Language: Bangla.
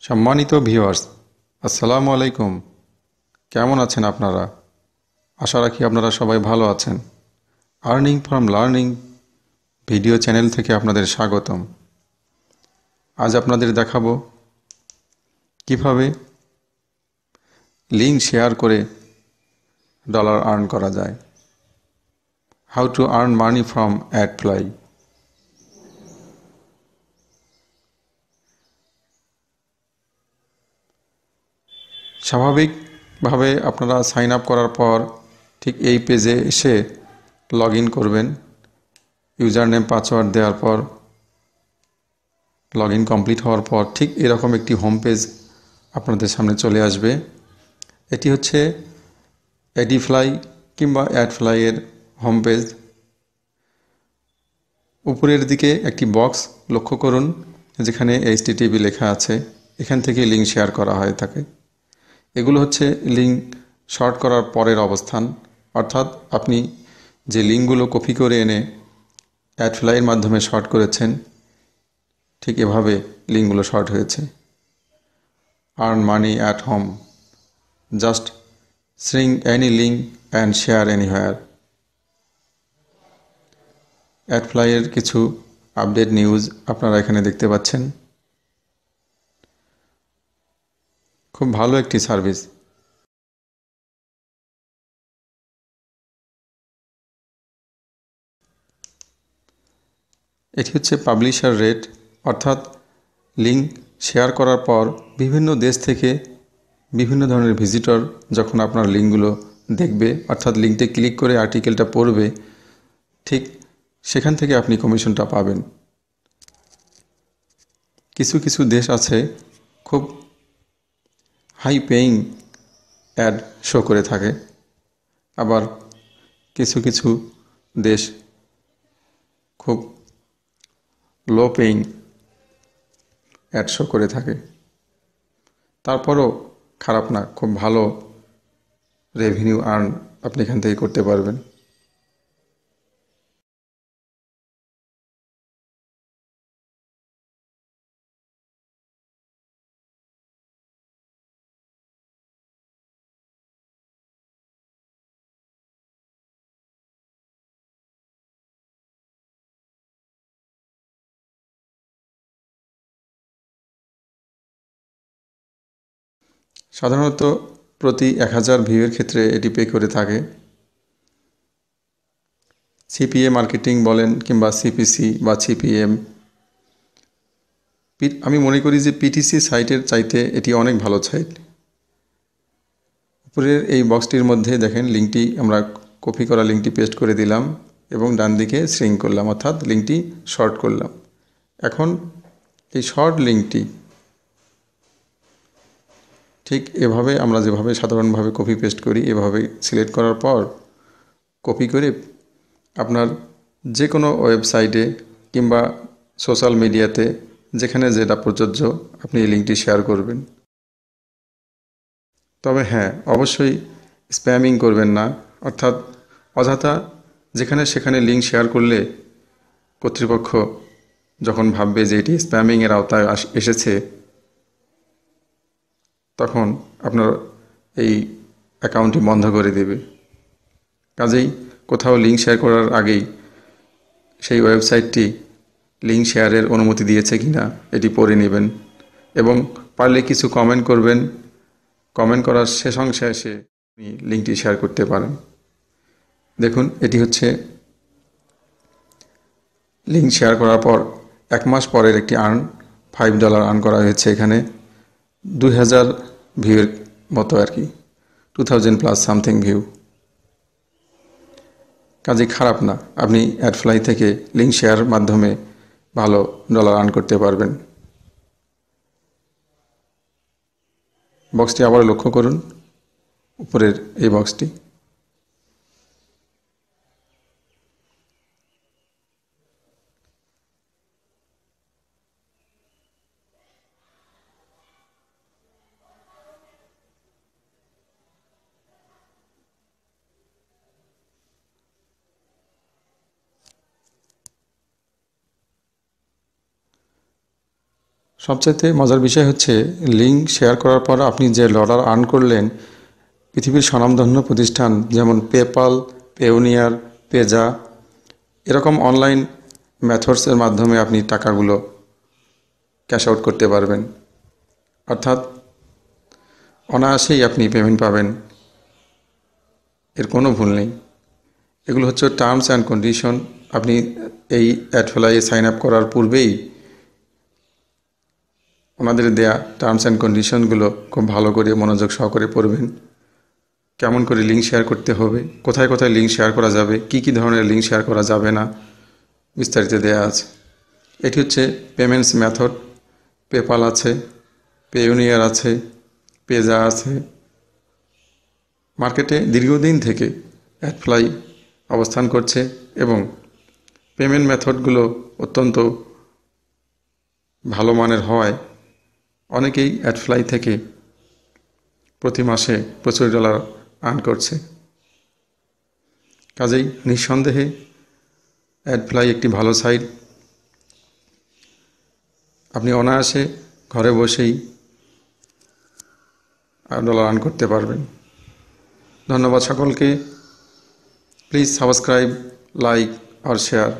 সম্মানিত ভিউয়ার্স, আসসালামু আলাইকুম। কেমন আছেন আপনারা? আশা রাখি আপনারা সবাই ভালো আছেন। Earning from learning video channel থেকে আপনাদের স্বাগতম। আজ আপনাদের দেখাবো কিভাবে লিঙ্ক শেয়ার করে ডলার আর্ন করা যায়। How to earn money from AdFly. স্বাভাবিকভাবে আপনারা সাইন আপ করার পর ঠিক এই পেজে এসে লগ ইন করবেন। ইউজার নেম পাসওয়ার্ড দেওয়ার পর লগ ইন কমপ্লিট হওয়ার পর ঠিক এরকম একটি হোম পেজ আপনাদের সামনে চলে আসবে। এটি হচ্ছে এডিফ্লাই কিংবা অ্যাডফ্লাইয়ের হোম পেজ। উপরের দিকে একটি বক্স লক্ষ্য করুন, যেখানে HTTP লেখা আছে। এখান থেকে লিঙ্ক শেয়ার করা হয়ে থাকে। এগুলো হচ্ছে লিঙ্ক শর্ট করার পরের অবস্থান, অর্থাৎ আপনি যে লিঙ্কগুলো কপি করে এনে অ্যাডফ্লাইয়ের মাধ্যমে শর্ট করেছেন, ঠিক এভাবে লিঙ্কগুলো শর্ট হয়েছে। Earn money at home, just shrink any link and share anywhere। অ্যাডফ্লাইয়ের কিছু আপডেট নিউজ আপনারা এখানে দেখতে পাচ্ছেন। খুব ভালো একটি সার্ভিস। এটি হচ্ছে পাবলিশার রেট, অর্থাৎ লিঙ্ক শেয়ার করার পর বিভিন্ন দেশ থেকে বিভিন্ন ধরনের ভিজিটর যখন আপনার লিঙ্কগুলো দেখবে, অর্থাৎ লিঙ্কটি ক্লিক করে আর্টিকেলটা পড়বে, ঠিক সেখান থেকে আপনি কমিশনটা পাবেন। কিছু কিছু দেশ আছে খুব হাই পেইং অ্যাড শো করে থাকে, আবার কিছু কিছু দেশ খুব লো পেইং অ্যাড শো করে থাকে। তারপরও খারাপ না, খুব ভালো রেভিনিউ আর্ন আপনি এখান থেকে করতে পারবেন। সাধারণত প্রতি 1000 ভিউয়ের ক্ষেত্রে এটি পে করে থাকে। CPA মার্কেটিং বলেন কিংবা CPC বা CPM, আমি মনে করি যে PTC সাইটের চাইতে এটি অনেক ভালো সাইট। উপরের এই বক্সটির মধ্যে দেখেন লিঙ্কটি আমরা কপি করা লিঙ্কটি পেস্ট করে দিলাম এবং ডান দিকে শ্রিঙ্ক করলাম, অর্থাৎ লিঙ্কটি শর্ট করলাম। এখন এই শর্ট লিঙ্কটি ঠিক এভাবে আমরা যেভাবে সাধারণভাবে কপি পেস্ট করি, এভাবে সিলেক্ট করার পর কপি করে আপনার যে কোনো ওয়েবসাইটে কিংবা সোশ্যাল মিডিয়াতে যেখানে যেটা প্রযোজ্য আপনি এই লিঙ্কটি শেয়ার করবেন। তবে হ্যাঁ, অবশ্যই স্প্যামিং করবেন না, অর্থাৎ অযথা যেখানে সেখানে লিঙ্ক শেয়ার করলে কর্তৃপক্ষ যখন ভাববে যে এটি স্প্যামিংয়ের আওতায় এসেছে, তখন আপনার এই অ্যাকাউন্টটি বন্ধ করে দেবে। কাজেই কোথাও লিঙ্ক শেয়ার করার আগেই সেই ওয়েবসাইটটি লিঙ্ক শেয়ারের অনুমতি দিয়েছে কিনা এটি পড়ে নেবেন এবং পারলে কিছু কমেন্ট করবেন। কমেন্ট করার শেষ অংশে এসে আপনি লিঙ্কটি শেয়ার করতে পারেন। দেখুন, এটি হচ্ছে লিঙ্ক শেয়ার করার পর 1 মাস পরের একটি $5 আর্ন করা হয়েছে। এখানে 2000 ভিউয়ের মতো আর কি, 2000+ সামথিং ভিউ। কাজে খারাপ না, আপনি অ্যাডফ্লাই থেকে লিঙ্ক শেয়ার মাধ্যমে ভালো ডলার আর্ন করতে পারবেন। বক্সটি আবার লক্ষ্য করুন, উপরের এই বক্সটি। সবচাইতে মজার বিষয় হচ্ছে লিঙ্ক শেয়ার করার পর আপনি যে ডলার আর্ন করলেন, পৃথিবীর স্বনামধন্য প্রতিষ্ঠান যেমন পেপাল, পেওনিয়ার, পেজা এরকম অনলাইন মেথডসের মাধ্যমে আপনি টাকাগুলো ক্যাশ আউট করতে পারবেন। অর্থাৎ অনায়াসেই আপনি পেমেন্ট পাবেন, এর কোনো ভুল নেই। এগুলো হচ্ছে টার্মস অ্যান্ড কন্ডিশন। আপনি এই অ্যাডফ্লাইয়ে সাইন আপ করার পূর্বেই ওনাদের দেয়া টার্মস অ্যান্ড কন্ডিশনগুলো খুব ভালো করে মনোযোগ সহকারে পড়বেন। কেমন করে লিঙ্ক শেয়ার করতে হবে, কোথায় কোথায় লিঙ্ক শেয়ার করা যাবে, কি কি ধরনের লিঙ্ক শেয়ার করা যাবে না, বিস্তারিত দেয়া আছে। এটি হচ্ছে পেমেন্টস মেথড। পেপাল আছে, পেওনিয়ার আছে, পেজা আছে। মার্কেটে দীর্ঘদিন থেকে অ্যাডফ্লাই অবস্থান করছে এবং পেমেন্ট মেথডগুলো অত্যন্ত ভালো মানের হওয়ায় অনেকেই অ্যাডফ্লাই থেকে প্রতি মাসে প্রচুর ডলার আর্ন করছে। কাজেই নিঃসন্দেহে অ্যাডফ্লাই একটি ভালো সাইট। আপনি অনায়াসে ঘরে বসেই ডলার আর্ন করতে পারবেন। ধন্যবাদ সকলকে। প্লিজ সাবস্ক্রাইব, লাইক আর শেয়ার।